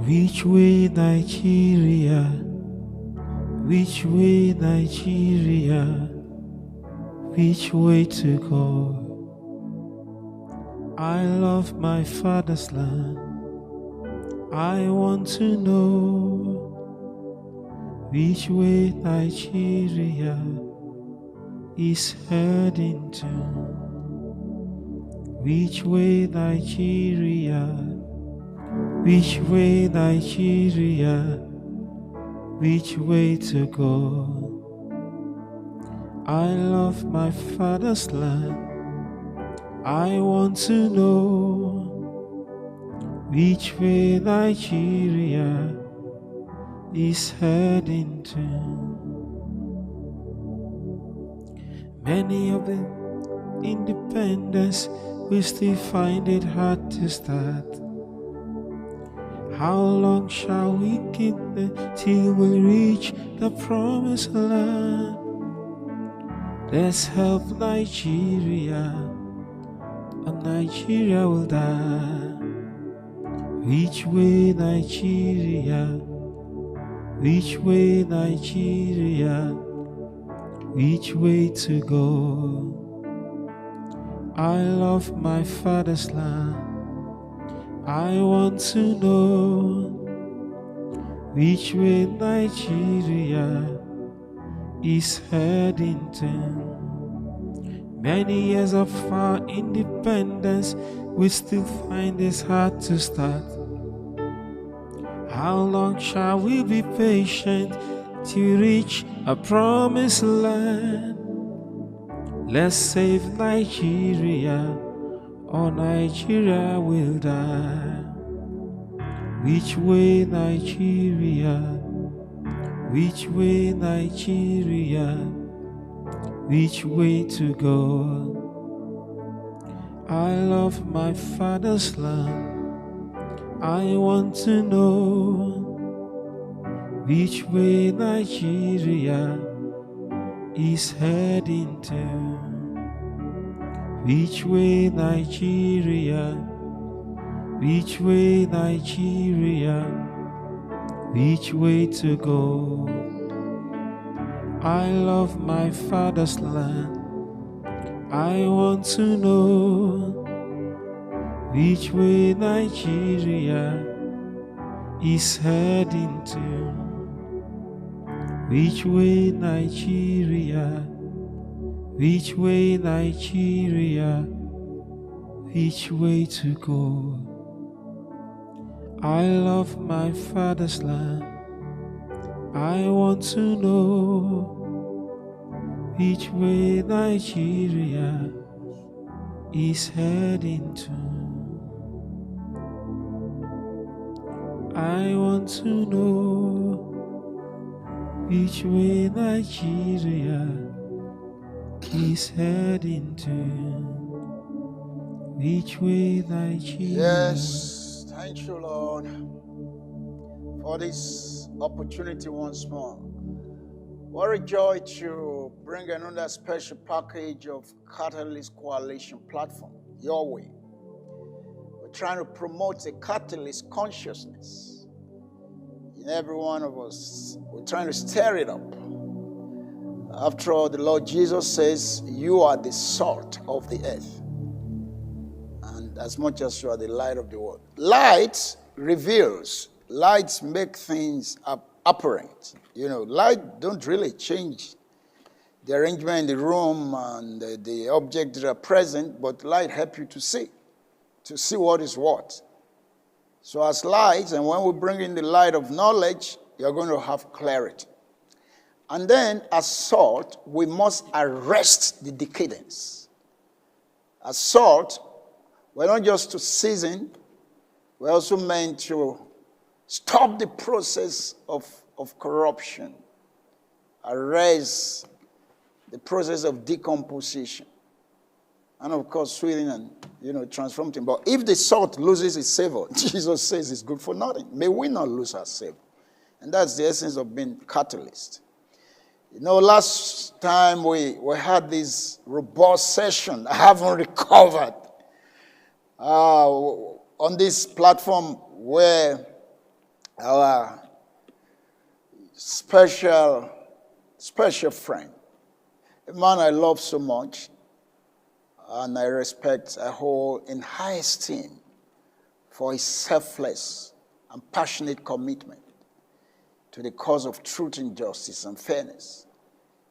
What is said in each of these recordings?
Which way Nigeria? Which way Nigeria? Which way to go? I love my father's land. I want to know which way Nigeria is heading to. Which way Nigeria? Which way Nigeria? Which way to go? I love my father's land. I want to know which way Nigeria is heading to. Many of the independents will still find it hard to start. How long shall we keep them till we reach the promised land? Let's help Nigeria, or Nigeria will die. Which way Nigeria? Which way Nigeria? Which way to go? I love my father's land. I want to know which way Nigeria is heading to. Many years of our independence, we still find it hard to start. How long shall we be patient to reach a promised land? Let's save Nigeria, or Nigeria will die. Which way Nigeria? Which way Nigeria? Which way to go? I love my father's land. I want to know which way Nigeria is heading to. Which way Nigeria? Which way Nigeria? Which way to go? I love my father's land. I want to know which way Nigeria is heading to. Which way Nigeria? Which way Nigeria? Which way to go? I love my father's land. I want to know which way Nigeria is heading to. I want to know which way Nigeria is heading to. Which way Nigeria? Yes, thank you, Lord, for this opportunity once more. What a joy to bring another special package of Catalyst Coalition platform your way. We're trying to promote a catalyst consciousness in every one of us. We're trying to stir it up. After all, the Lord Jesus says, you are the salt of the earth, and as much as you are the light of the world. Light reveals. Lights make things apparent. You know, light don't really change the arrangement in the room and the objects that are present, but light helps you to see what is what. So as light, and when we bring in the light of knowledge, you're going to have clarity. And then as salt, we must arrest the decadence. As salt, we're not just to season, we're also meant to stop the process of corruption, arrest the process of decomposition, and of course sweeten and transform things. But if the salt loses its savor, Jesus says it's good for nothing. May we not lose our savor. And that's the essence of being catalyst. Last time we had this robust session. I haven't recovered on this platform where our special friend, a man I love so much and I respect, I hold in high esteem for his selfless and passionate commitment to the cause of truth and justice and fairness.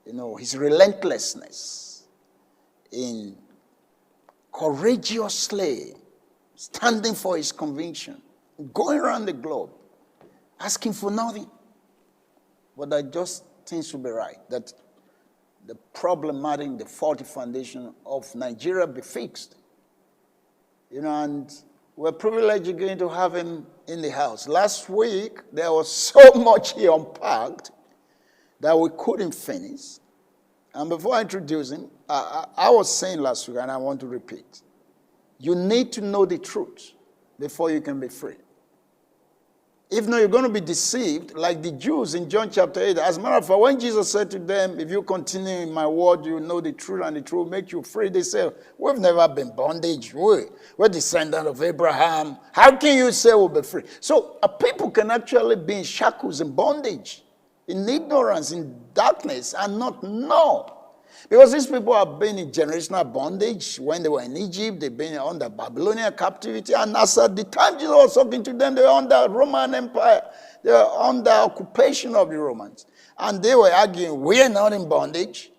You know, his relentlessness in courageously standing for his conviction, going around the globe, asking for nothing, but that just things should be right, that the problematic, the faulty foundation of Nigeria be fixed. You know, and we're privileged again to have him in the house. Last week, there was so much he unpacked that we couldn't finish. And before I introduce him, I was saying last week, and I want to repeat, you need to know the truth before you can be free. If not, you're going to be deceived like the Jews in John chapter 8. As a matter of fact, when Jesus said to them, if you continue in my word, you know the truth, and the truth will make you free. They said, we've never been bondage. We're descendants of Abraham. How can you say we'll be free? So people can actually be in shackles and bondage, in ignorance, in darkness, and not know. Because these people have been in generational bondage. When they were in Egypt, they've been under Babylonian captivity. And as at the time Jesus was talking to them, they were under Roman Empire. They were under occupation of the Romans. And they were arguing, we are not in bondage.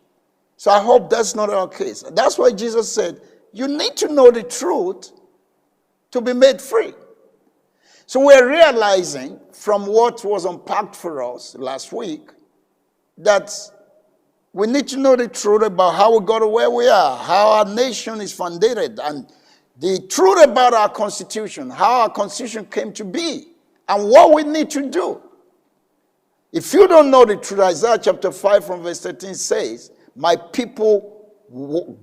So I hope that's not our case. That's why Jesus said, you need to know the truth to be made free. So we're realizing from what was unpacked for us last week that we need to know the truth about how we got to where we are, how our nation is founded, and the truth about our Constitution, how our Constitution came to be, and what we need to do. If you don't know the truth, Isaiah chapter 5 from verse 13 says, my people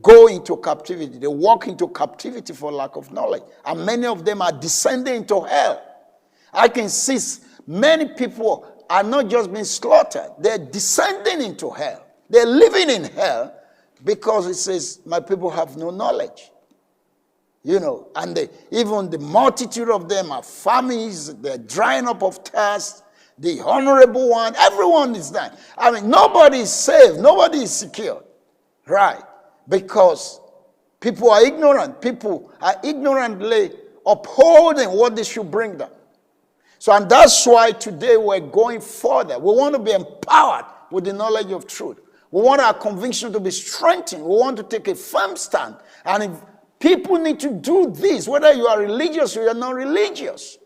go into captivity. They walk into captivity for lack of knowledge. And many of them are descending into hell. I can see many people are not just being slaughtered. They're descending into hell. They're living in hell because it says, my people have no knowledge. You know, and even the multitude of them are families, they're drying up of thirst, the honorable one, everyone is dying. I mean, nobody is saved, nobody is secure. Right? Because people are ignorant. People are ignorantly upholding what they should bring them. So, and that's why today we're going further. We want to be empowered with the knowledge of truth. We want our conviction to be strengthened. We want to take a firm stand. And if people need to do this, whether you are religious or you are not religious,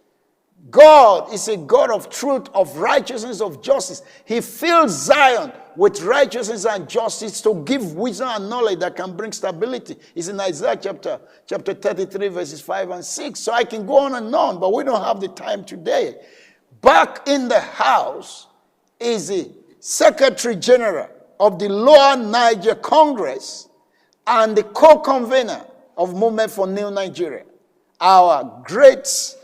God is a God of truth, of righteousness, of justice. He fills Zion with righteousness and justice to give wisdom and knowledge that can bring stability. It's in Isaiah chapter 33, verses 5 and 6. So I can go on, but we don't have the time today. Back in the house is the Secretary General of the Lower Niger Congress and the co-convener of Movement for New Nigeria. Our great,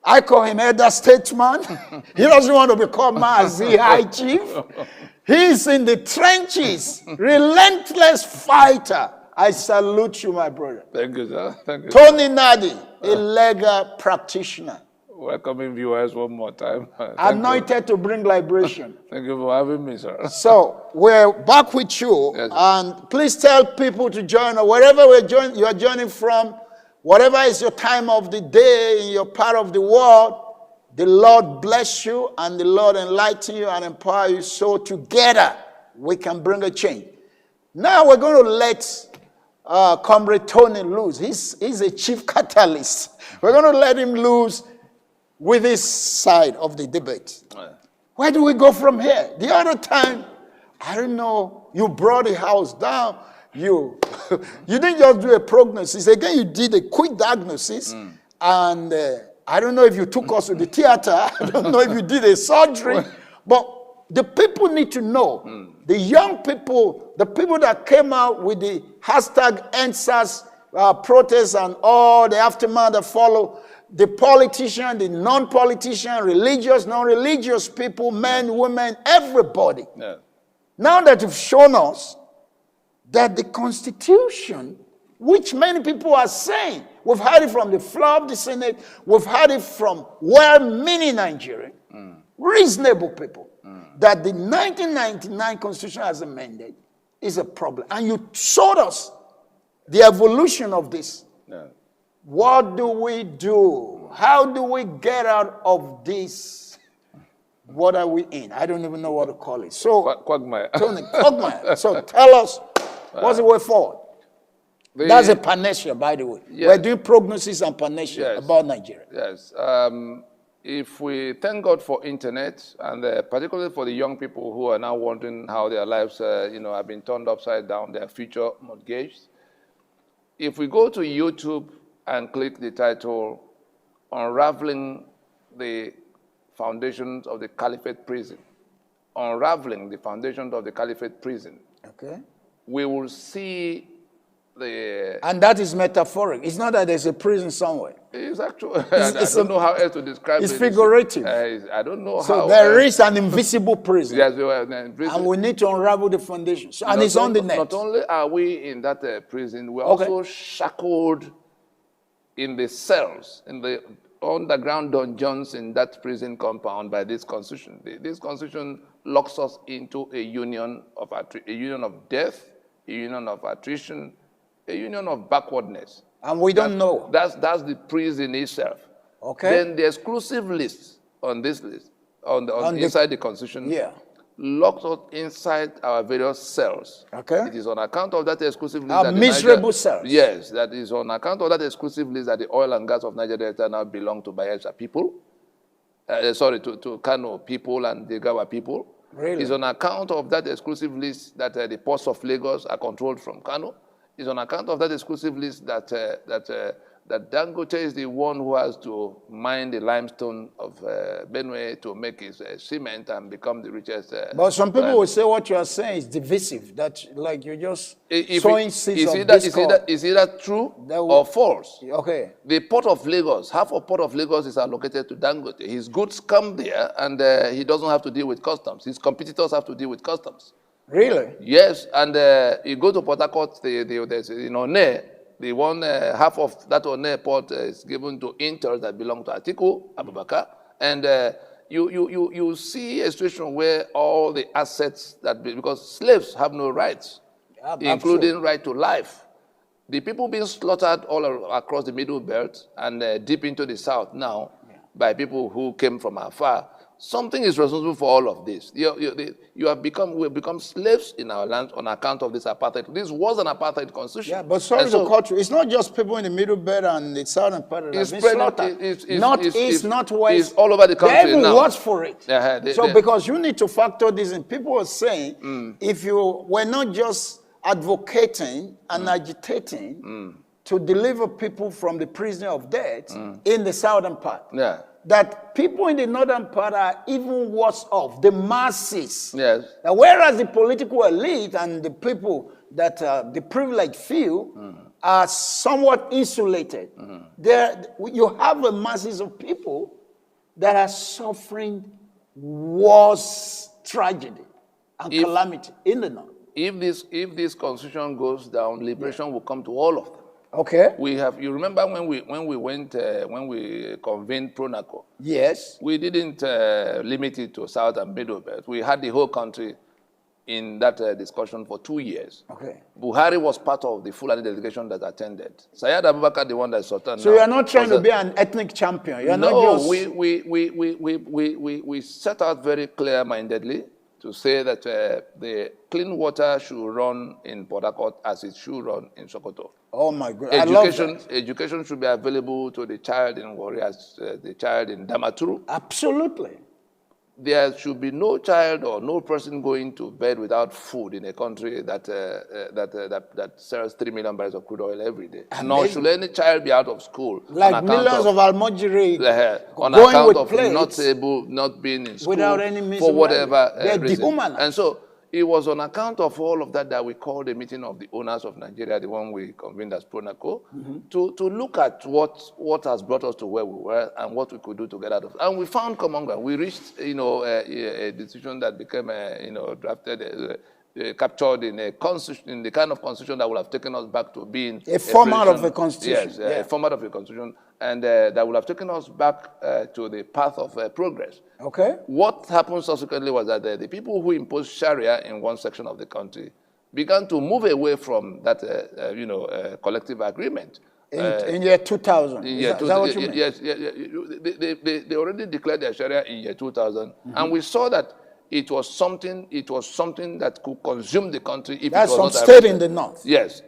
I call him elder statesman. He doesn't want to be called Mazi High Chief. He's in the trenches, relentless fighter. I salute you, my brother. Thank you, sir. Thank you. Tony Nadi, a legal practitioner. Welcoming viewers one more time. Anointed to bring liberation. Thank you for having me, sir. So we're back with you, yes, and please tell people to join us wherever you are joining from, whatever is your time of the day in your part of the world. The Lord bless you, and the Lord enlighten you and empower you, so together we can bring a change. Now we're going to let Comrade Tony loose. He's a chief catalyst. We're going to let him loose with his side of the debate. Where do we go from here? The other time, I don't know, you brought the house down. You didn't just do a prognosis. Again, you did a quick diagnosis. And I don't know if you took us to the theater. I don't know if you did a surgery. But the people need to know. The young people, the people that came out with the hashtag A.S.A protests and all the aftermath that follow, the politician, the non-politician, religious, non-religious people, men, women, everybody. Yeah. Now that you've shown us that the Constitution, which many people are saying, We've heard it from the floor of the Senate. We've heard it from well-meaning Nigerians, reasonable people, that the 1999 Constitution as amended is a problem. And you showed us the evolution of this. Yeah. What do we do? How do we get out of this? What are we in? I don't even know what to call it. So, Quagmire. Tony, quagmire. So tell us, what's the way forward? That's a panacea, by the way. Yes. We're doing prognosis and panacea about Nigeria. Yes. If we thank God for internet, and particularly for the young people who are now wondering how their lives, have been turned upside down, their future mortgaged. If we go to YouTube and click the title, Unraveling the Foundations of the Caliphate Prison, Unraveling the Foundations of the Caliphate Prison, Okay. we will see the... And that is metaphoric. It's not that there's a prison somewhere. It's actually, I don't know how else to describe it. It's figurative. I don't know how. So there is an invisible prison. Yes, and we need to unravel the foundation. So, and it's on the net. Not only are we in that prison, we're also shackled in the cells, in the underground dungeons in that prison compound by this constitution. This constitution locks us into a union of death, a union of attrition, a union of backwardness. And we don't know. That's the prison itself. Okay. Then the exclusive list on this list, inside the constitution, locks us inside our various cells. Okay. It is on account of that exclusive list. Our miserable cells. Yes, that is on account of that exclusive list that the oil and gas of Nigeria Delta now belong to Bayelsa people. To Kano people and the Gawa people. Really? It's on account of that exclusive list that the ports of Lagos are controlled from Kano. It's on account of that exclusive list that Dangote is the one who has to mine the limestone of Benue to make his cement and become the richest. But some people will say what you are saying is divisive. That like you're just sowing seeds of discord. Is that true or false? Okay. The port of Lagos, half of port of Lagos is allocated to Dangote. His goods come there and he doesn't have to deal with customs. His competitors have to deal with customs. Really? Yes, and you go to Port Harcourt, there's One, the one half of that One port is given to Intel that belong to Atiku Abubakar, and you see a situation where all the assets because slaves have no rights, including right to life. The people being slaughtered all across the Middle Belt and deep into the South now by people who came from afar. Something is responsible for all of this. We have become slaves in our land on account of this apartheid. This was an apartheid constitution. Yeah, but sorry to cut you. It's not just people in the middle belt and the southern part of the it's not west. It's all over the country they even now. watch for it. Because you need to factor this in. People are saying if you were not just advocating and agitating to deliver people from the prison of death in the southern part. Yeah. That people in the northern part are even worse off, the masses. Yes. Now, whereas the political elite and the people that the privileged few are somewhat insulated, you have a masses of people that are suffering worse tragedy and calamity in the north. If this constitution goes down, liberation will come to all of them. Okay. You remember when we convened Pronaco? Yes. We didn't limit it to South and Middle Belt. We had the whole country in that discussion for 2 years. Okay. Buhari was part of the Fulani delegation that attended. Syed Abubakar, the one that is Sultan. So you are not trying to be an ethnic champion. You are not just... we set out very clear-mindedly to say that the clean water should run in Port Harcourt as it should run in Sokoto. Oh my God! I love that. Education should be available to the child in Warri as the child in Damaturu. Absolutely. There should be no child or no person going to bed without food in a country that sells 3 million barrels of crude oil every day. Nor should any child be out of school. Like millions of Almajiri on going account with of plates not being in school without any means for whatever They're reason. dehumanized. And so it was on account of all of that we called a meeting of the owners of Nigeria, the one we convened as Pronaco, to look at what has brought us to where we were and what we could do to get out of it. And we found common ground. We reached, a decision that became, drafted captured in a constitution, in the kind of constitution that would have taken us back to being A format of free a constitution. Yes, yeah. a format of a constitution, and that would have taken us back to the path of progress. Okay. What happened subsequently was that the people who imposed Sharia in one section of the country began to move away from that, collective agreement. In year 2000. Is that what you mean? Yes, they already declared their Sharia in year 2000, and we saw that it was something that could consume the country if That's it was some not state arrested. in the north. Yes,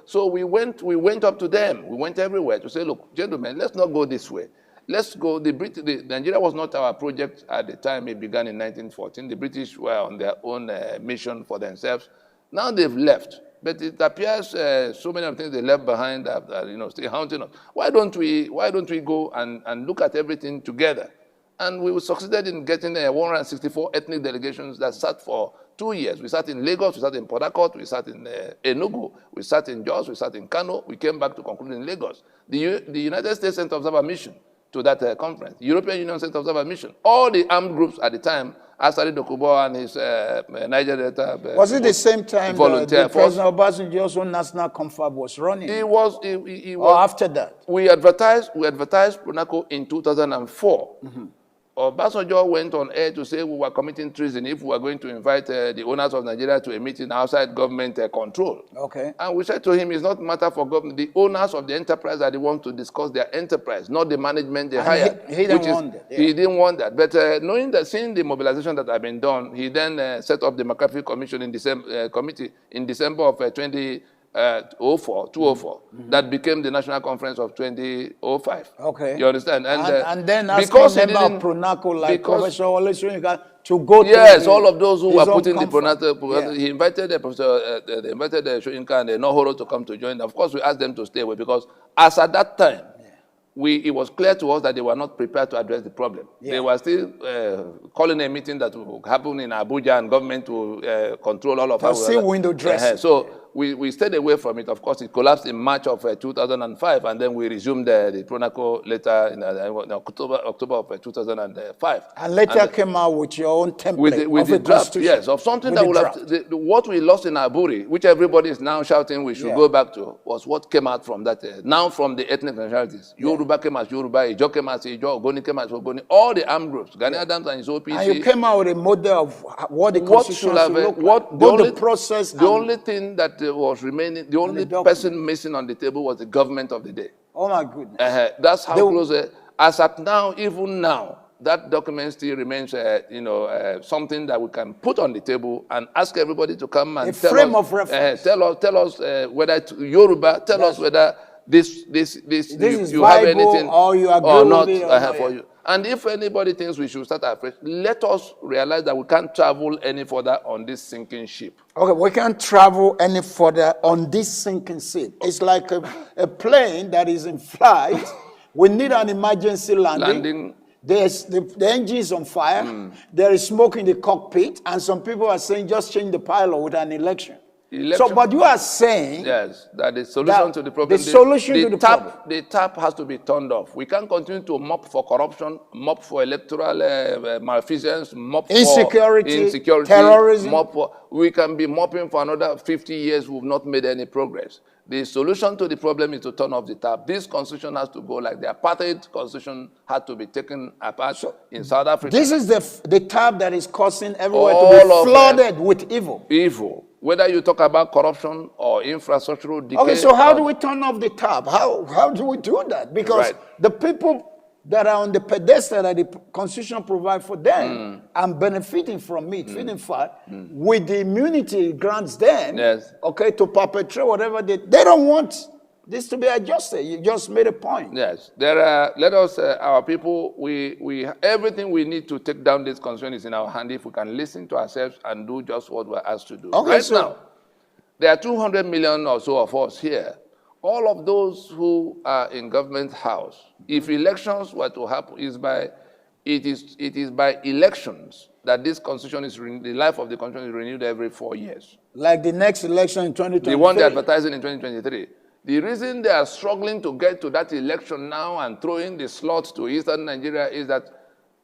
so we went up to them. We went everywhere to say, look, gentlemen, let's not go this way. Let's go. Nigeria was not our project at the time it began in 1914. The British were on their own mission for themselves. Now they've left. But it appears so many of the things they left behind are still haunting us. Why don't we go and look at everything together? And we succeeded in getting 164 ethnic delegations that sat for 2 years. We sat in Lagos, we sat in Port Harcourt, we sat in Enugu, we sat in Jos, we sat in Kano. We came back to conclude in Lagos. The United States sent observer mission to that conference. The European Union sent observer mission. All the armed groups at the time, A.S.A and his Niger Delta Was it the same time volunteer that President Obasanjo's own national confab was running? It was. Or after that? We advertised Pronaco in 2004. Obasanjo went on air to say we were committing treason if we were going to invite the owners of Nigeria to a meeting outside government control. Okay. And we said to him, it's not a matter for government. The owners of the enterprise are the ones to discuss their enterprise, not the management they hired. He didn't want that. Yeah. He didn't want that. But seeing the mobilization that had been done, he then set up the McAfee Commission in December, committee in December of 2004, that became the National Conference of 2005. Okay. You understand? And then because asking member of Pronaco like Professor Olusoyinka to go yes, to all of those who were own put in the comfort. Pronaco, he invited Professor, they invited Soyinka and Nohoro to come to join. Of course, we asked them to stay away because as at that time, it was clear to us that they were not prepared to address the problem. Yeah. They were still calling a meeting that will happen in Abuja and government will control all of us. Still window dressing. So we stayed away from it. Of course, it collapsed in March of 2005, and then we resumed the Pronaco later in October of 2005. And later came out with your own template with of the a draft, constitution. yes, of something that would have what we lost in Aburi, which everybody is now shouting we should go back to, was what came out from that. Now from the ethnic nationalities, Yoruba came as Yoruba, Ijo came as Ijo, Ogoni came as Ogoni, all the armed groups, Gani Adams and his OPC. And you came out with a model of what the constitution should look like. The process. The only thing that was remaining, the only person missing on the table was the government of the day. Oh my goodness. That's how close. As at now, even now, that document still remains, something that we can put on the table and ask everybody to come and tell frame us, of reference. Tell us whether it's Yoruba. Tell us whether this is have viable anything or you agree or with not it or not, for you. And if anybody thinks we should start afresh, let us realize that we can't travel any further on this sinking ship. Okay, we can't travel any further on this sinking ship. It's like a plane that is in flight. We need an emergency landing. There's the engine is on fire. There is smoke in the cockpit. And some people are saying just change the pilot with an election. So, but you are saying yes, that the solution to the problem. The problem. The tap has to be turned off. We can't continue to mop for corruption, mop for electoral malfeasance, mop for insecurity, terrorism. We can be mopping for another 50 years. We've not made any progress. The solution to the problem is to turn off the tap. This constitution has to go like the apartheid constitution had to be taken apart in South Africa. This is the tap that is causing everywhere to be flooded with evil. Evil. Whether you talk about corruption or infrastructural decay. Okay, so how do we turn off the tap? How do we do that? Because the people that are on the pedestal that the constitution provides for them and benefiting from it, feeding fire, with the immunity it grants them, okay, to perpetrate whatever they don't want this to be adjusted. You just made a point. Yes, there are. Let us, our people, we everything we need to take down this constitution is in our hand if we can listen to ourselves and do just what we're asked to do. Okay, right now, there are 200 million or so of us here. All of those who are in government house, if elections were to happen, it is by elections that this constitution is the life of the constitution is renewed every 4 years. Like the next election in 2023. The one they're advertising in 2023. The reason they are struggling to get to that election now and throwing the slot to Eastern Nigeria is that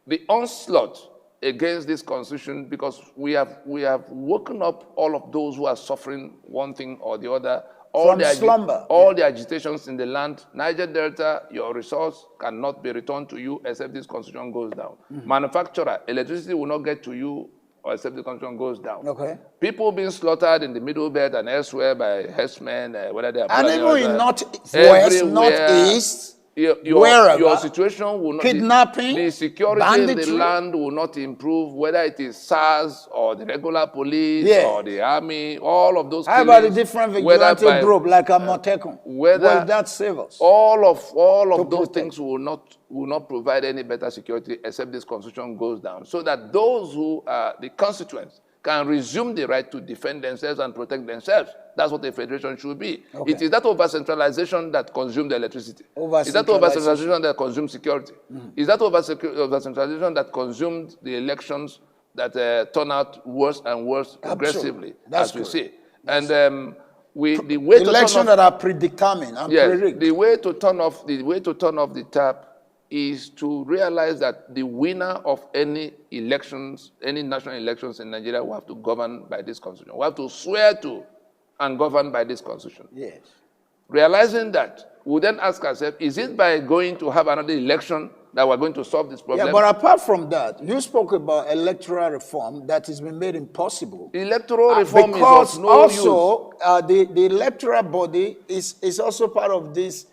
the onslaught against this constitution because we have woken up all of those who are suffering one thing or the other. From slumber. All the agitations in the land, Niger Delta, your resource cannot be returned to you except this constitution goes down. Manufacturer, electricity will not get to you or except the constitution goes down. Okay. People being slaughtered in the Middle Belt and elsewhere by herdsmen, whether they are And even in northwest, northeast, wherever, your situation will not, kidnapping, the security banditry, in the land will not improve, whether it is SARS or the regular police or the army, all of those How about the different vigilante group like Amotekun? Will that save us? All of those things will not provide any better security except this constitution goes down, so that those who are the constituents can resume the right to defend themselves and protect themselves. That's what a federation should be. Okay. It is that over-centralization that consumes the electricity. Is that over-centralization that consumes security? Is that over-centralization that consumes the elections that turn out worse and worse progressively, as we see? And the way elections that are predetermined and predict. The way to turn off the tap is to realize that the winner of any elections, any national elections in Nigeria, will have to govern by this constitution. We have to swear to and govern by this constitution. Yes. Realizing that, we then ask ourselves, is it by going to have another election that we're going to solve this problem? Yeah, but apart from that, you spoke about electoral reform that has been made impossible. Electoral reform is of no also, use. The electoral body is also part of this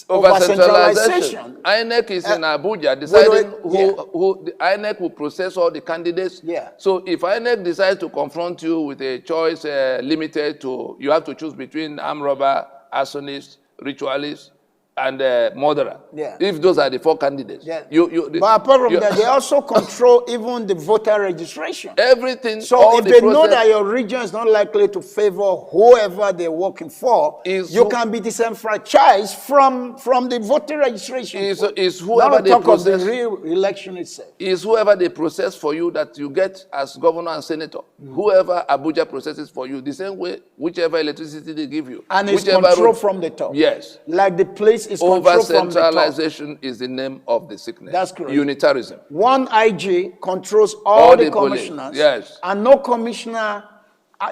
over-centralization. INEC is in Abuja deciding who the INEC will process all the candidates. Yeah. So if INEC decides to confront you with a choice limited to, you have to choose between armed robber, arsonist, ritualist, and murderer. Yeah. If those are the four candidates. Yeah. But apart from that, they also control even the voter registration. Everything. So if they know that your region is not likely to favor whoever they're working for, you can be disenfranchised from the voter registration. Is whoever they process, of the real election itself. Is whoever they process for you that you get as governor and senator. Whoever Abuja processes for you, the same way, whichever electricity they give you. And it's controlled from the top. Yes. Like the place is controlled from the top. Over-centralization is the name of the sickness. That's correct. Unitarism. One IG controls all the commissioners. Yes. And no commissioner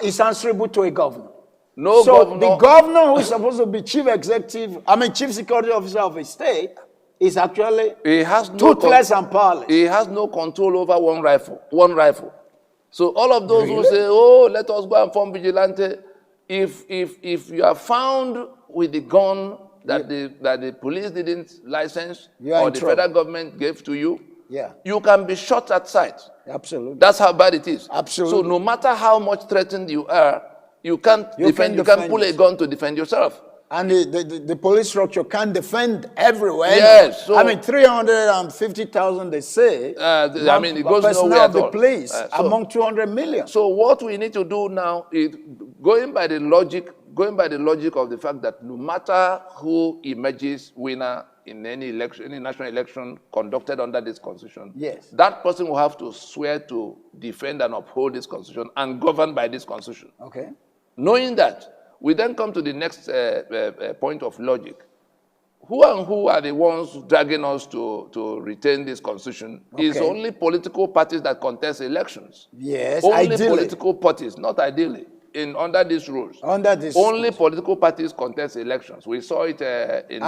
is answerable to a governor. No governor. The governor who is supposed to be chief security officer of a state is actually toothless and powerless. He has no control over one rifle. So all of those who say, oh, let us go and form vigilante, if you are found with the gun that the police didn't license or the federal government gave to you, you can be shot at sight. Absolutely. That's how bad it is. Absolutely. So no matter how much threatened you are, you can't defend. You can't pull a gun to defend yourself. And the police structure can't defend everywhere. Yes. So, 350,000, they say. It goes nowhere at all. The police among 200 million. So what we need to do now is going by the logic of the fact that no matter who emerges winner in any election, any national election conducted under this constitution, that person will have to swear to defend and uphold this constitution and govern by this constitution. Okay. Knowing that, we then come to the next point of logic. Who are the ones dragging us to retain this constitution? It's only political parties that contest elections. Yes, only ideally. Political parties, not ideally. Under these rules. Only political parties contest elections. We saw it in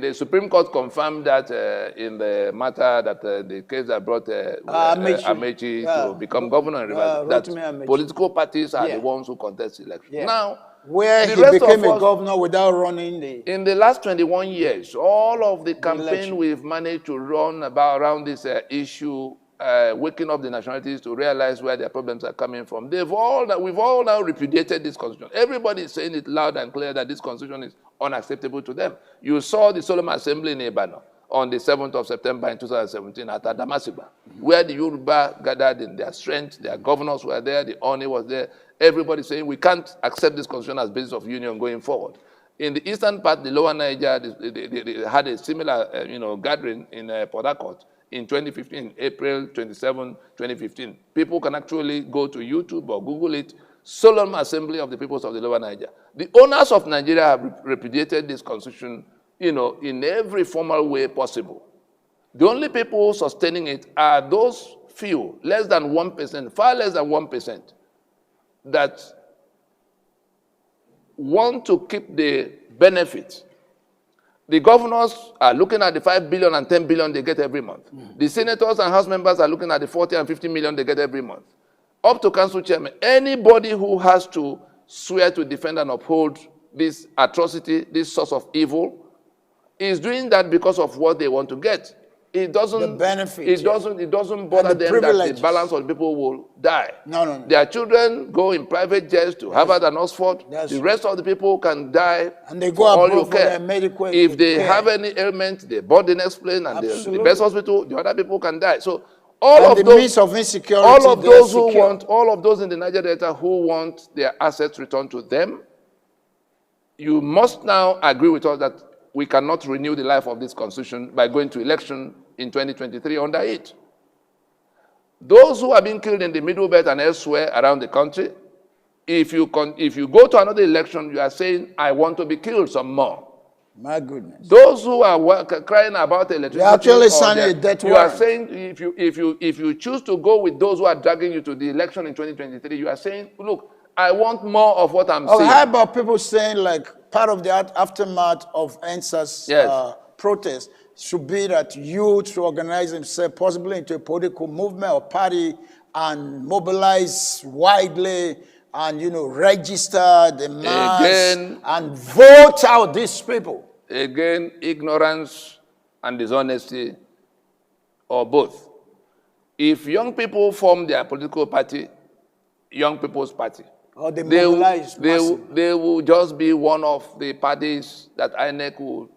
the Supreme Court confirmed that in the matter that the case that brought Amechi to become governor in Rivers, that political parties are the ones who contest elections. Now, where he became a governor without running in the last 21 years, all of the campaign we've managed to run around this issue, waking up the nationalities to realize where their problems are coming from. We've all now repudiated this constitution. Everybody is saying it loud and clear that this constitution is unacceptable to them. You saw the Solemn Assembly in Ibadan on the 7th of September in 2017 at Adamasiba, where the Yoruba gathered in their strength, their governors were there, the Oni was there, everybody saying we can't accept this constitution as basis of union going forward. In the eastern part, the lower Niger, they had a similar gathering in Port Harcourt in 2015, April 27, 2015. People can actually go to YouTube or Google it, Solemn Assembly of the Peoples of the Lower Niger. The owners of Nigeria have repudiated this constitution, in every formal way possible. The only people sustaining it are those few, less than 1%, far less than 1%, that want to keep the benefits. The governors are looking at the 5 billion and 10 billion they get every month. The senators and house members are looking at the 40 and 50 million they get every month. Up to council chairman, anybody who has to swear to defend and uphold this atrocity, this source of evil, is doing that because of what they want to get. It doesn't. The benefit. It doesn't bother them that the balance of the people will die. No. Their children go in private jets to Harvard and Oxford. That's the rest of the people can die. And they for go all abroad you for care. their medical If they care. have any ailment, they board the next plane and the best hospital. The other people can die. So the means of insecurity. all of those who want, all of those in the Niger Delta who want their assets returned to them, you must now agree with us that we cannot renew the life of this constitution by going to election in 2023 under it. Those who are being killed in the Middle Belt and elsewhere around the country, if you go to another election, you are saying, I want to be killed some more. My goodness. Those who are crying about electricity, you're actually signing a death you warrant. are saying if you choose to go with those who are dragging you to the election in 2023, you are saying, look, I want more of what I'm seeing. How about people saying like part of the aftermath of A.S.A.'s protest should be that youth should organize themselves possibly into a political movement or party and mobilize widely and, register the mass and vote out these people? Again, ignorance and dishonesty, or both. If young people form their political party, young people's party, or they mobilize they will just be one of the parties that INEC will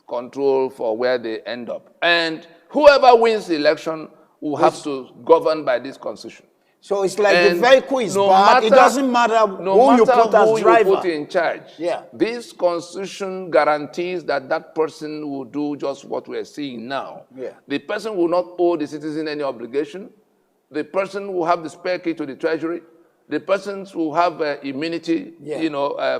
control for where they end up. And whoever wins the election will have to govern by this constitution. So it's like the vehicle is bad. It doesn't matter who you put as driver. You put in charge. Yeah. This constitution guarantees that that person will do just what we're seeing now. Yeah. The person will not owe the citizen any obligation. The person will have the spare key to the treasury. The persons will have immunity,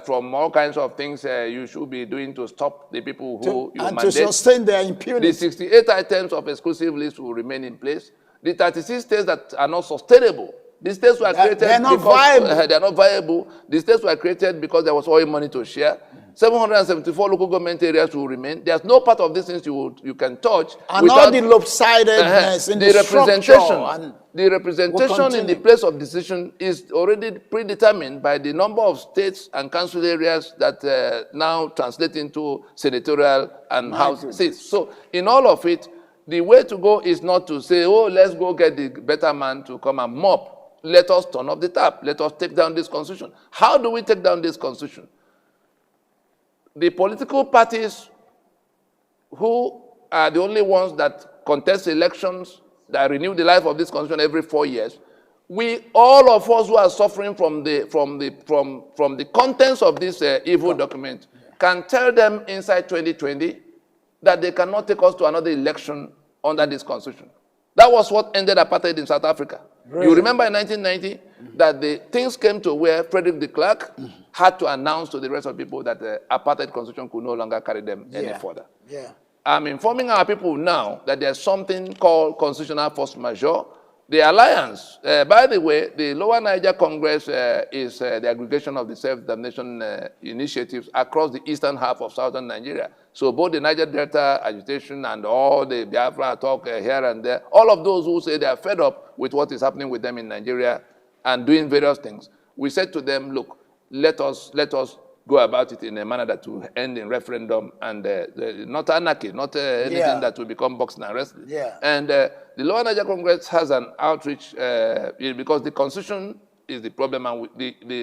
from all kinds of things you should be doing to stop the people who you mandate. To sustain their impunity. The 68 items of exclusive list will remain in place. The 36 states that are not sustainable, the states were created they're not because viable. they're not viable. The states were created because there was oil money to share. 774 local government areas will remain. There's no part of these things you can touch. And all the lopsidedness in the representation. The representation in the place of decision is already predetermined by the number of states and council areas that now translate into senatorial and house seats. So in all of it, the way to go is not to say, oh, let's go get the better man to come and mop. Let us turn off the tap. Let us take down this constitution. How do we take down this constitution? The political parties who are the only ones that contest elections, that renew the life of this constitution every 4 years, all of us who are suffering from the contents of this evil document can tell them inside 2020 that they cannot take us to another election under this constitution. That was what ended apartheid in South Africa. Really? You remember in 1990 that the things came to where Frederick de Klerk had to announce to the rest of the people that the apartheid constitution could no longer carry them any further. Yeah. I'm informing our people now that there's something called constitutional force majeure. The alliance, by the way, the Lower Niger Congress is the aggregation of the self-determination initiatives across the eastern half of southern Nigeria. So both the Niger Delta agitation and all the Biafra talk here and there, all of those who say they are fed up with what is happening with them in Nigeria and doing various things, we said to them, look, let us go about it in a manner that will end in referendum and not anarchy, not anything that will become boxing and wrestling. Yeah. And the Lower Niger Congress has an outreach because the constitution is the problem and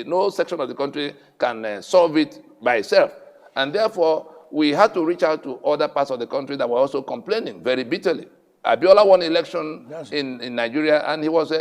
no section of the country can solve it by itself. And therefore, we had to reach out to other parts of the country that were also complaining very bitterly. Abiola won election in Nigeria, and he was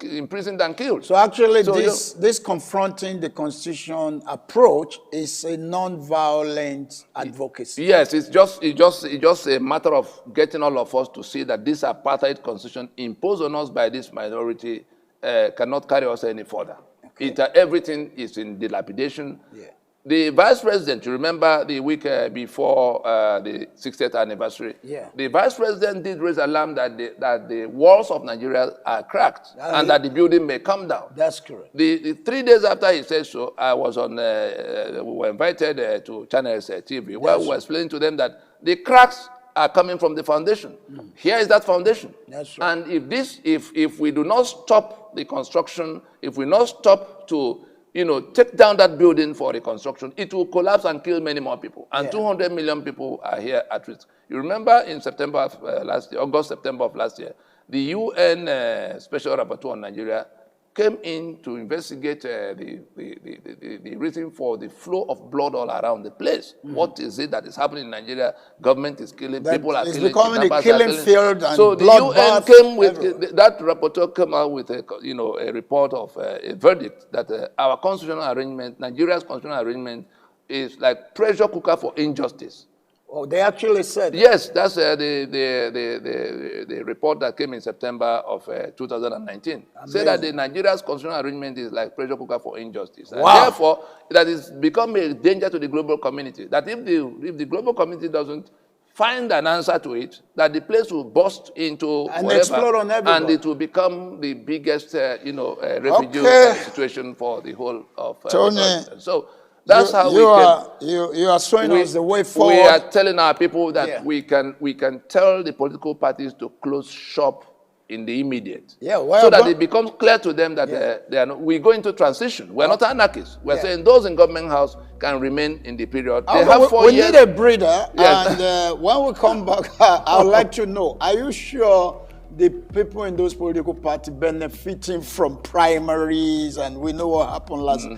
imprisoned and killed. So actually, this confronting the constitution approach is a non-violent advocacy. Yes, it's just a matter of getting all of us to see that this apartheid constitution imposed on us by this minority cannot carry us any further. Okay. Everything is in dilapidation. Yeah. The vice president, you remember the week before the 60th anniversary, Yeah. the vice president did raise alarm that the walls of Nigeria are cracked and that the building may come down. That's correct. The 3 days after he said so, I was on, we were invited to Channel A.S.A TV, where we were explaining to them that the cracks are coming from the foundation. Here is that foundation. That's right. And if we do not stop the construction, if we not stop to take down that building for reconstruction, it will collapse and kill many more people. And 200 million people are here at risk. You remember in September of last year, August, September of last year, the UN Special Rapporteur on Nigeria came in to investigate the reason for the flow of blood all around the place. What is it that is happening in Nigeria? Government is killing, people are killing, becoming a killing field, and so the UN came with that rapporteur came out with a report of a verdict that our constitutional arrangement, Nigeria's constitutional arrangement, is like pressure cooker for injustice. Oh, they actually said that. Yes, that's the report that came in September of 2019. Said that the Nigeria's constitutional arrangement is like pressure cooker for injustice. And therefore, that is become a danger to the global community. That if the global community doesn't find an answer to it, that the place will burst into and explode on everybody. And it will become the biggest, refugee situation for the whole of Tony, so. That's how you are showing us the way forward. We are telling our people that we can tell the political parties to close shop in the immediate. So that it becomes clear to them that they are not, we go into transition. We're not anarchists. We're saying those in government house can remain in the period. They have 4 years. We need a breather, and when we come back, I would like to know, are you sure the people in those political parties benefiting from primaries, and we know what happened last,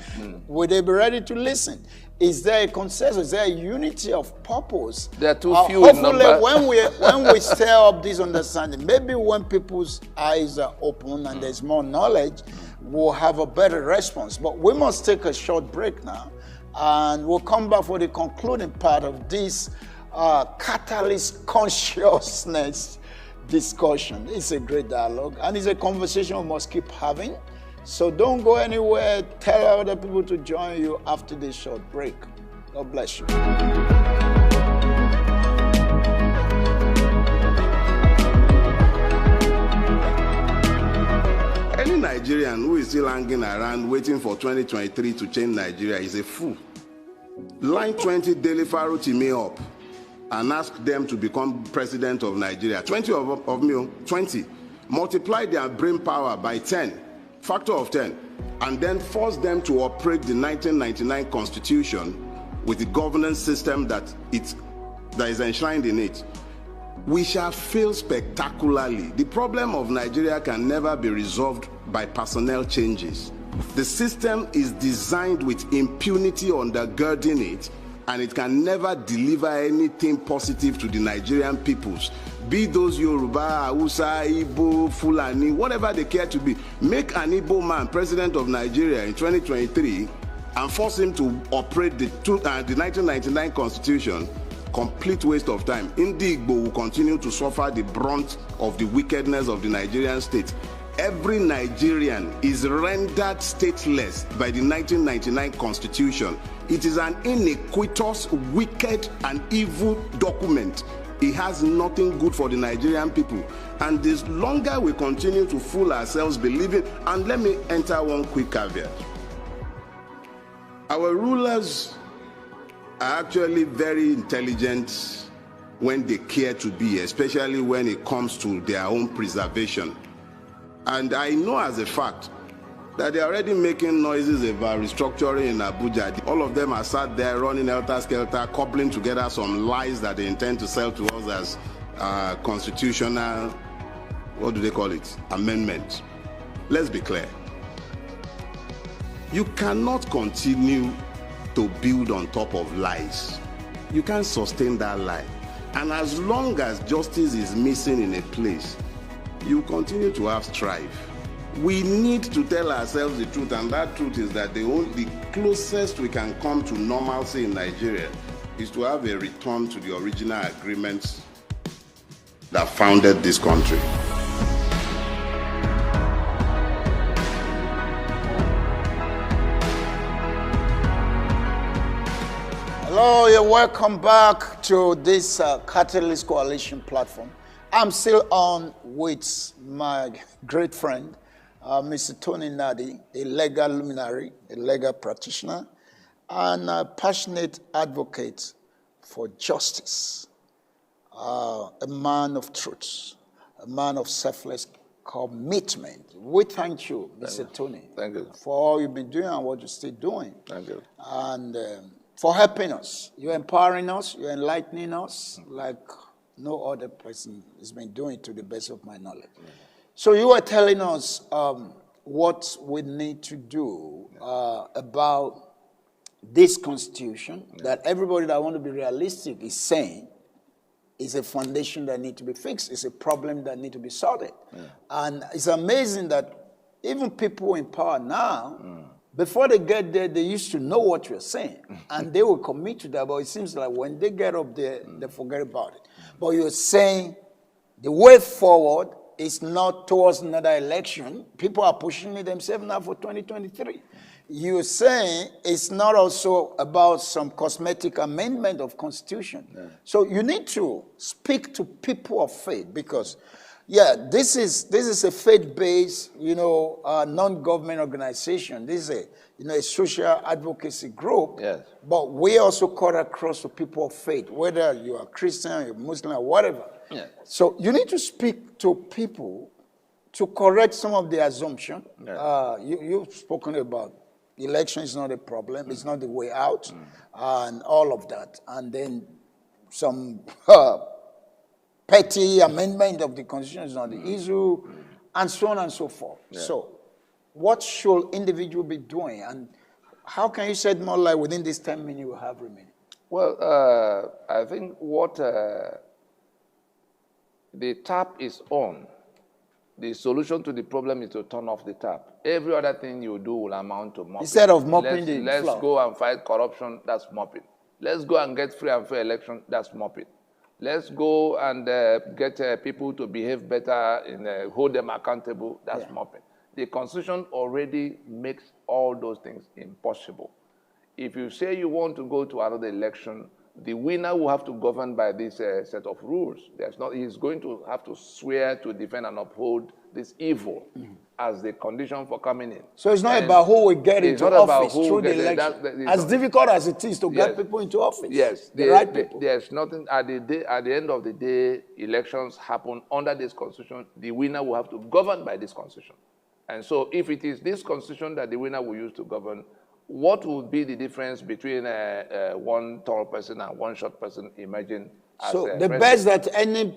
would they be ready to listen? Is there a consensus? Is there a unity of purpose? There are too few in number. when we stir up this understanding, maybe when people's eyes are open and there's more knowledge, we'll have a better response. But we must take a short break now, and we'll come back for the concluding part of this catalyst consciousness discussion. It's a great dialogue, and it's a conversation we must keep having. So don't go anywhere. Tell other people to join you after this short break. God bless you. Any Nigerian who is still hanging around waiting for 2023 to change Nigeria is a fool. Line 20 Daily Faro me up and ask them to become president of Nigeria. 20 of me, 20. Multiply their brain power by 10, factor of 10, and then force them to operate the 1999 Constitution with the governance system that is enshrined in it. We shall fail spectacularly. The problem of Nigeria can never be resolved by personnel changes. The system is designed with impunity undergirding it, and it can never deliver anything positive to the Nigerian peoples. Be those Yoruba, Hausa, Igbo, Fulani, whatever they care to be. Make an Igbo man president of Nigeria in 2023 and force him to operate the 1999 Constitution. Complete waste of time. Indi Igbo will continue to suffer the brunt of the wickedness of the Nigerian state. Every Nigerian is rendered stateless by the 1999 Constitution. It is an iniquitous, wicked, and evil document. It has nothing good for the Nigerian people. And the longer we continue to fool ourselves believing, and let me enter one quick caveat. Our rulers are actually very intelligent when they care to be, especially when it comes to their own preservation. And I know as a fact that they're already making noises about restructuring in Abuja. All of them are sat there running helter-skelter, cobbling together some lies that they intend to sell to us as constitutional, what do they call it, amendment. Let's be clear. You cannot continue to build on top of lies. You can't sustain that lie. And as long as justice is missing in a place, you continue to have strife. We need to tell ourselves the truth, and that truth is that the closest we can come to normalcy in Nigeria is to have a return to the original agreements that founded this country. So you're welcome back to this Catalyst Coalition platform. I'm still on with my great friend, Mr. Tony Nadi, a legal luminary, a legal practitioner, and a passionate advocate for justice, a man of truth, a man of selfless commitment. We thank you, Mr. Tony. Thank you. For all you've been doing and what you're still doing. Thank you. And for helping us. You're empowering us, you're enlightening us like no other person has been doing, to the best of my knowledge. So you were telling us what we need to do about this constitution that everybody that want to be realistic is saying is a foundation that need to be fixed. It's a problem that need to be sorted. And it's amazing that even people in power now, before they get there, they used to know what you're saying, and they will commit to that. But it seems like when they get up there, they forget about it. But you're saying the way forward is not towards another election. People are pushing it themselves now for 2023. You're saying it's not also about some cosmetic amendment of constitution. So you need to speak to people of faith, because this is a faith-based, non-government organization. This is a social advocacy group. Yes. But we also cut across to people of faith, whether you are Christian, you're Muslim, or whatever. Yes. So you need to speak to people to correct some of the assumption. Yes. You've spoken about election is not a problem, it's not the way out, and all of that. And then some petty amendment of the constitution is not the issue, and so on and so forth. Yeah. So what should individual be doing, and how can you shed more light within this 10 minutes you have remaining? Well, I think what the tap is on. The solution to the problem is to turn off the tap. Every other thing you do will amount to mopping. Instead of mopping the Let's floor. go and fight corruption, that's mopping. Let's go and get free and fair election, that's mopping. Let's go and get people to behave better and hold them accountable, that's mopping. The Constitution already makes all those things impossible. If you say you want to go to another election, the winner will have to govern by this set of rules. He's going to have to swear to defend and uphold this evil as the condition for coming in. So it's not about who will get into office through the election. As difficult as it is to get people into office. Yes, the right people. There's nothing, at the end of the day, elections happen under this constitution. The winner will have to govern by this constitution. And so if it is this constitution that the winner will use to govern, what would be the difference between one tall person and one short person emerging as so the president? best that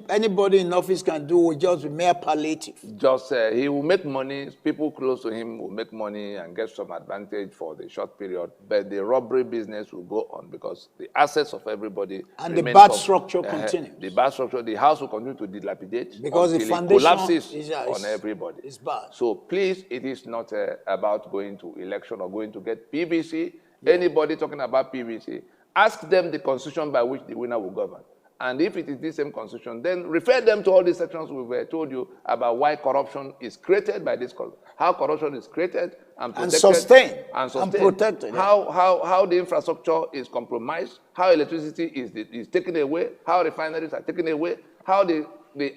anybody in office can do will just be mere palliative. Just he will make money, people close to him will make money and get some advantage for the short period, but the robbery business will go on because the assets of everybody and the bad structure continues. The bad structure, the house will continue to dilapidate because the until foundation it collapses on everybody. It's bad. So please, it is not about going to election or going to get PVC. Anybody talking about PVC, ask them the constitution by which the winner will govern. And if it is the same constitution, then refer them to all these sections we've told you about why corruption is created by this, how corruption is created and protected. And sustained. And protected. How the infrastructure is compromised, how electricity is taken away, how refineries are taken away, how the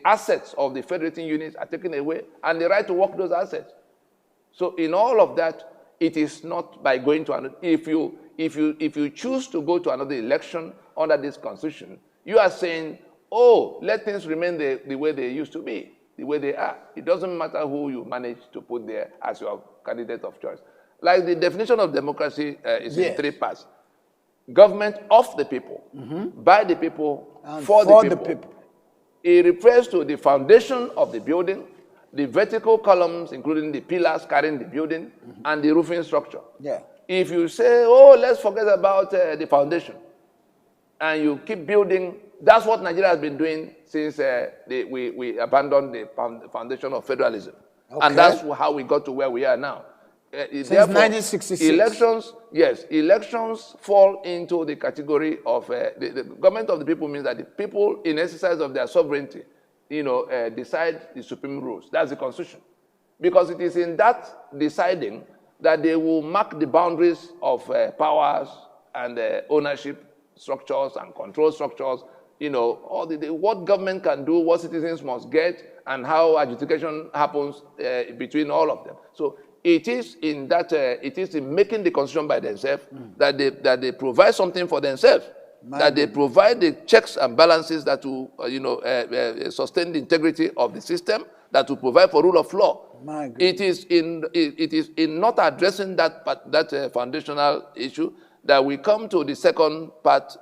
assets of the federating units are taken away, and the right to work those assets. So in all of that, it is not by going to another. If you choose to go to another election under this constitution, you are saying, oh, let things remain the way they used to be, the way they are. It doesn't matter who you manage to put there as your candidate of choice. Like the definition of democracy is in 3 parts. Government of the people, by the people, and for the people. It refers to the foundation of the building, the vertical columns, including the pillars carrying the building, and the roofing structure. Yeah. If you say, oh, let's forget about the foundation, and you keep building, that's what Nigeria has been doing since we abandoned the foundation of federalism. Okay. And that's how we got to where we are now. Since 1966. Elections fall into the category of the government of the people means that the people, in exercise of their sovereignty, decide the supreme rules. That's the constitution. Because it is in that deciding that they will mark the boundaries of powers and ownership structures and control structures, you know, all what government can do, what citizens must get, and how adjudication happens between all of them. So it is in that it is in making the constitution by themselves that they provide something for themselves, they provide the checks and balances that will sustain the integrity of the system, that will provide for rule of law. It is in not addressing that foundational issue that we come to the second part,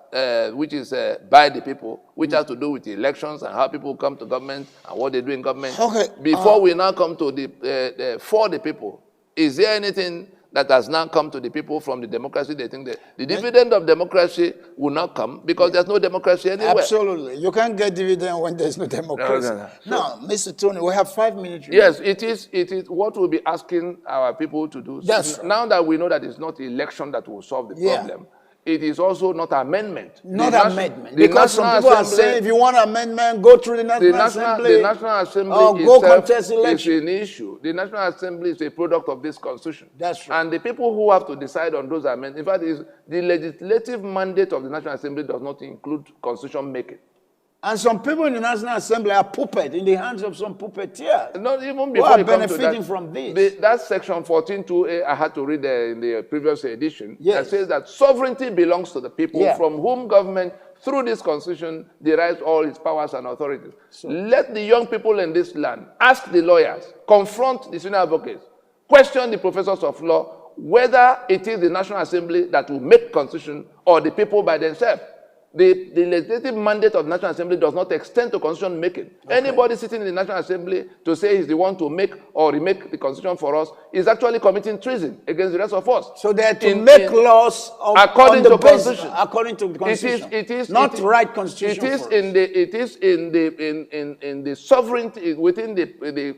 which is by the people, which has to do with the elections and how people come to government and what they do in government. Okay. Before we now come to the for the people, is there anything that has now come to the people from the democracy? They think that the dividend of democracy will not come because there's no democracy anywhere. Absolutely. You can't get dividend when there's no democracy. No. Now, Mr. Tony, we have 5 minutes. Yes, it is what we'll be asking our people to do. Yes. Now that we know that it's not election that will solve the problem, it is also not amendment. Not amendment. Because some people are saying if you want amendment, go through the National Assembly. The National Assembly go contest election. is an issue. The National Assembly is a product of this Constitution. That's right. And the people who have to decide on those amendments, in fact, the legislative mandate of the National Assembly does not include constitution making. And some people in the National Assembly are puppet in the hands of some puppeteers. Not even who before are you come to benefiting that, from this. That section 14.2a I had to read in the previous edition. Yes. That says that sovereignty belongs to the people, from whom government, through this constitution, derives all its powers and authorities. So, let the young people in this land ask the lawyers, confront the senior advocates, question the professors of law, whether it is the National Assembly that will make constitution or the people by themselves. The legislative mandate of the National Assembly does not extend to constitution making. Okay. Anybody sitting in the National Assembly to say he's the one to make or remake the constitution for us is actually committing treason against the rest of us. So they're to make laws according to the Constitution. According to the Constitution. It is not right Constitution. It is in the sovereignty within the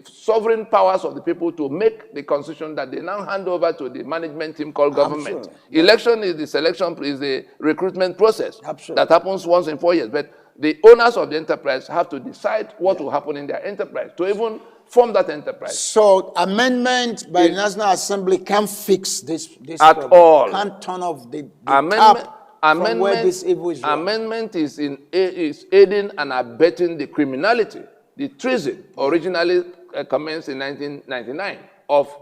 sovereign powers of the people to make the constitution that they now hand over to the management team called government. Absolutely. Election is the selection, is the recruitment process. Absolutely. That happens once in 4 years. But the owners of the enterprise have to decide what will happen in their enterprise to even form that enterprise. So amendment by the National Assembly can't fix this at problem. all. Can't turn off the tap from where this evil is running. Amendment is aiding and abetting the criminality, the treason, originally commenced in 1999, of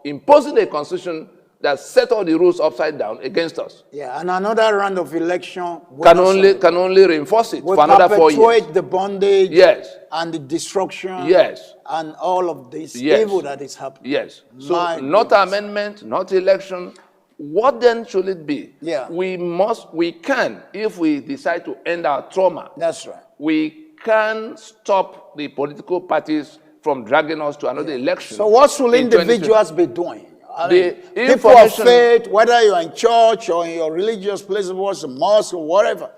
imposing a constitution that set all the rules upside down against us. Yeah, and another round of election can only reinforce it for another 4 years. Perpetuate the bondage, yes, and the destruction, yes, and all of this evil that is happening. Yes. So not amendment, not election. What then should it be? Yeah. We can, if we decide to end our trauma. That's right. We can stop the political parties from dragging us to another election. So what should individuals be doing? I mean, people of faith, whether you're in church or in your religious place, a mosque or whatever,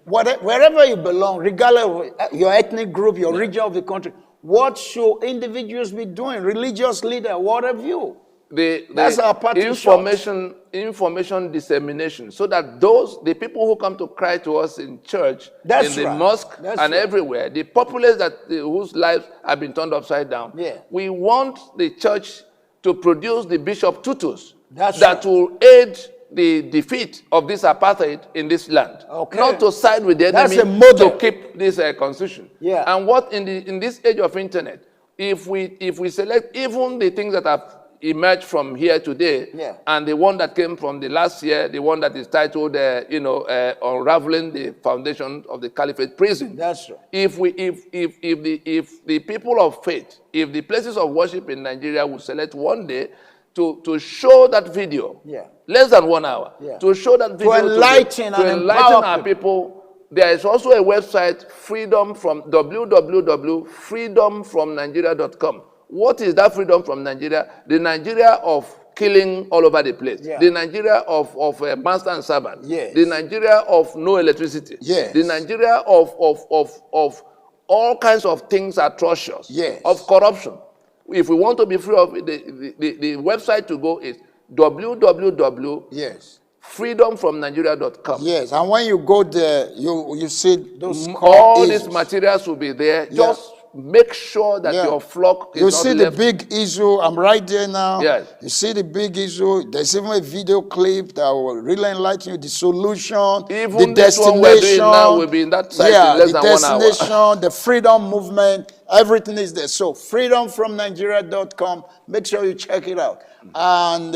wherever you belong, regardless of your ethnic group, your region of the country, what should individuals be doing? Religious leader, what have you? That's our party information dissemination, so that the people who come to cry to us in church, in the mosque, and everywhere, the populace whose lives have been turned upside down, we want the church to produce the bishop tutus that will aid the defeat of this apartheid in this land. Okay. Not to side with the enemy to keep this constitution. Yeah. And what in this age of internet, if we select even the things that have emerged from here today, and the one that came from the last year, the one that is titled, Unraveling the Foundation of the Caliphate Prison. That's right. If the people of faith, if the places of worship in Nigeria would select one day to show that video, less than 1 hour, to show that video to enlighten our people. There is also a website, www.freedomfromnigeria.com. What is that freedom from Nigeria? The Nigeria of killing all over the place. The Nigeria of master and servant. The Nigeria of no electricity. The Nigeria of all kinds of things atrocious. Of corruption. If we want to be free of it, the website to go is www.freedomfromnigeria.com. Yes, and when you go there, you see those all these materials will be there. Just make sure that Yeah. your flock is You not see left. the big issue. I'm right there now. Yes. You see the big issue. There's even a video clip that will really enlighten you. The solution, Even the this one we're doing now will be in that site in less the than 1 hour. destination, the freedom movement, everything is there. So freedomfromnigeria.com. Make sure you check it out. And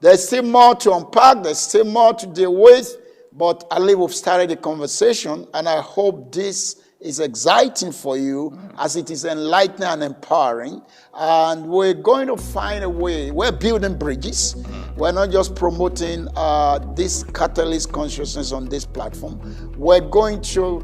there's still more to unpack. There's still more to deal with. But I believe we've started the conversation, and I hope this is exciting for you as it is enlightening and empowering. And we're going to find a way. We're building bridges. We're not just promoting this catalyst consciousness on this platform. We're going to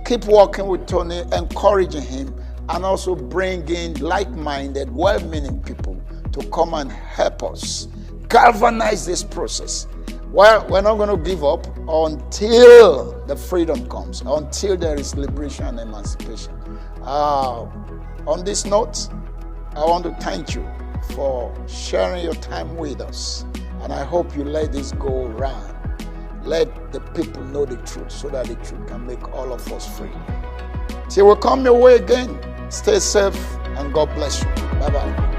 keep working with Tony, encouraging him, and also bringing like-minded, well-meaning people to come and help us galvanize this process. Well, we're not going to give up until the freedom comes, until there is liberation and emancipation. On this note, I want to thank you for sharing your time with us. And I hope you let this go around. Let the people know the truth so that the truth can make all of us free. Till we come your way again, stay safe and God bless you. Bye-bye.